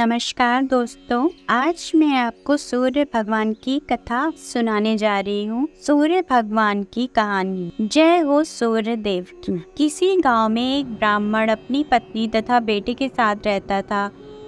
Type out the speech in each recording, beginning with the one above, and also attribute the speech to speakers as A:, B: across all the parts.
A: नमस्कार दोस्तों, आज मैं आपको सूर्य भगवान की कथा सुनाने जा रही हूँ। सूर्य भगवान की कहानी। जय हो सूर्य देव की। किसी गांव में एक ब्राह्मण अपनी पत्नी तथा बेटे के साथ रहता था।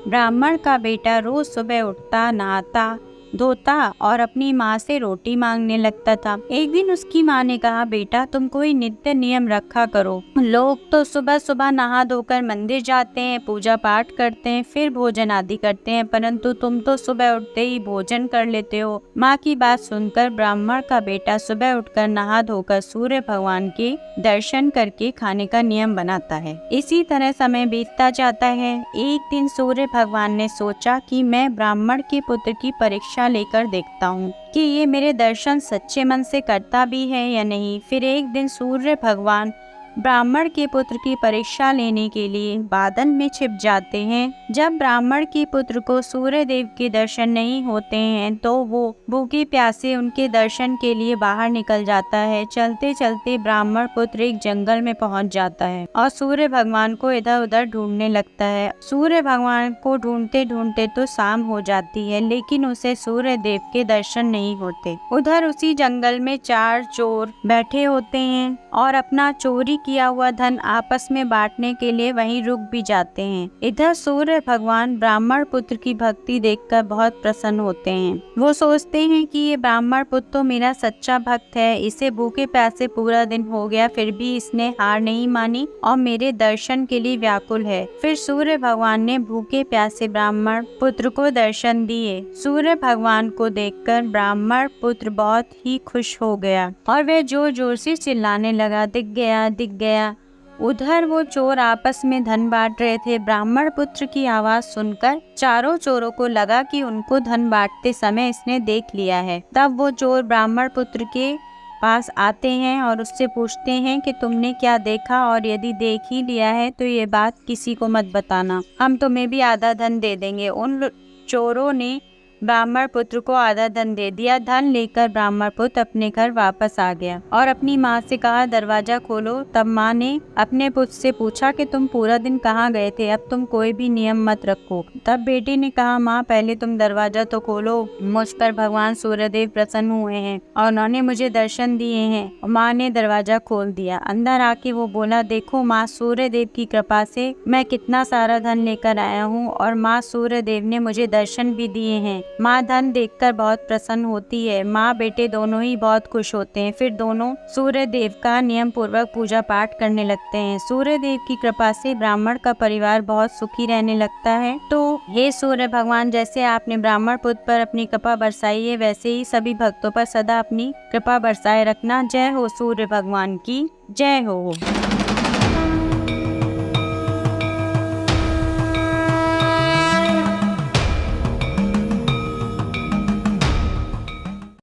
A: ब्राह्मण का बेटा रोज सुबह उठता, नहाता धोता और अपनी माँ से रोटी मांगने लगता था। एक दिन उसकी माँ ने कहा, बेटा तुम कोई नित्य नियम रखा करो। लोग तो सुबह सुबह नहा धोकर मंदिर जाते हैं, पूजा पाठ करते हैं, फिर भोजन आदि करते हैं, परंतु तुम तो सुबह उठते ही भोजन कर लेते हो। माँ की बात सुनकर ब्राह्मण का बेटा सुबह उठकर नहा धोकर सूर्य भगवान के दर्शन करके खाने का नियम बनाता है। इसी तरह समय बीतता जाता है। एक दिन सूर्य भगवान ने सोचा कि मैं ब्राह्मण के पुत्र की परीक्षा लेकर देखता हूँ कि ये मेरे दर्शन सच्चे मन से करता भी है या नहीं। फिर एक दिन सूर्य भगवान ब्राह्मण के पुत्र की परीक्षा लेने के लिए बादल में छिप जाते हैं। जब ब्राह्मण के पुत्र को सूर्य देव के दर्शन नहीं होते हैं तो वो भूखे प्यासे उनके दर्शन के लिए बाहर निकल जाता है। चलते चलते ब्राह्मण पुत्र एक जंगल में पहुंच जाता है और सूर्य भगवान को इधर उधर ढूंढने लगता है। सूर्य भगवान को ढूंढते ढूंढते तो शाम हो जाती है, लेकिन उसे सूर्य देव के दर्शन नहीं होते। उधर उसी जंगल में 4 चोर बैठे होते हैं और अपना चोरी किया हुआ धन आपस में बांटने के लिए वहीं रुक भी जाते हैं। इधर सूर्य भगवान ब्राह्मण पुत्र की भक्ति देखकर बहुत प्रसन्न होते हैं। वो सोचते हैं कि ये ब्राह्मण पुत्र तो मेरा सच्चा भक्त है, इसे भूखे प्यासे पूरा दिन हो गया, फिर भी इसने हार नहीं मानी और मेरे दर्शन के लिए व्याकुल है। फिर सूर्य भगवान ने भूखे प्यासे ब्राह्मण पुत्र को दर्शन दिए। सूर्य भगवान को देखकर ब्राह्मण पुत्र बहुत ही खुश हो गया और वह जोर जोर से चिल्लाने लगा, दिख गया दिख गया। उधर वो चोर आपस में धन बांट रहे थे। ब्राह्मण पुत्र की आवाज सुनकर चारों चोरों को लगा कि उनको धन बांटते समय इसने देख लिया है। तब वो चोर ब्राह्मण पुत्र के पास आते हैं और उससे पूछते हैं कि तुमने क्या देखा, और यदि देख ही लिया है तो ये बात किसी को मत बताना, हम तुम्हें भी आधा धन दे देंगे। उन चोरों ने ब्राह्मण पुत्र को आधा धन दे दिया। धन लेकर ब्राह्मण पुत्र अपने घर वापस आ गया और अपनी माँ से कहा, दरवाजा खोलो। तब माँ ने अपने पुत्र से पूछा कि तुम पूरा दिन कहाँ गए थे, अब तुम कोई भी नियम मत रखो। तब बेटे ने कहा, माँ पहले तुम दरवाजा तो खोलो, मुझ पर भगवान सूर्यदेव प्रसन्न हुए हैं और उन्होंने मुझे दर्शन दिए हैं। माँ ने दरवाजा खोल दिया। अंदर आके वो बोला, देखो माँ, सूर्यदेव की कृपा से मैं कितना सारा धन लेकर आया हूँ और माँ सूर्यदेव ने मुझे दर्शन भी दिए हैं। माँ धन देखकर बहुत प्रसन्न होती है। माँ बेटे दोनों ही बहुत खुश होते हैं। फिर दोनों सूर्य देव का नियम पूर्वक पूजा पाठ करने लगते हैं। सूर्य देव की कृपा से ब्राह्मण का परिवार बहुत सुखी रहने लगता है। तो हे सूर्य भगवान, जैसे आपने ब्राह्मण पुत्र पर अपनी कृपा बरसाई है, वैसे ही सभी भक्तों पर सदा अपनी कृपा बरसाए रखना। जय हो सूर्य भगवान की, जय हो।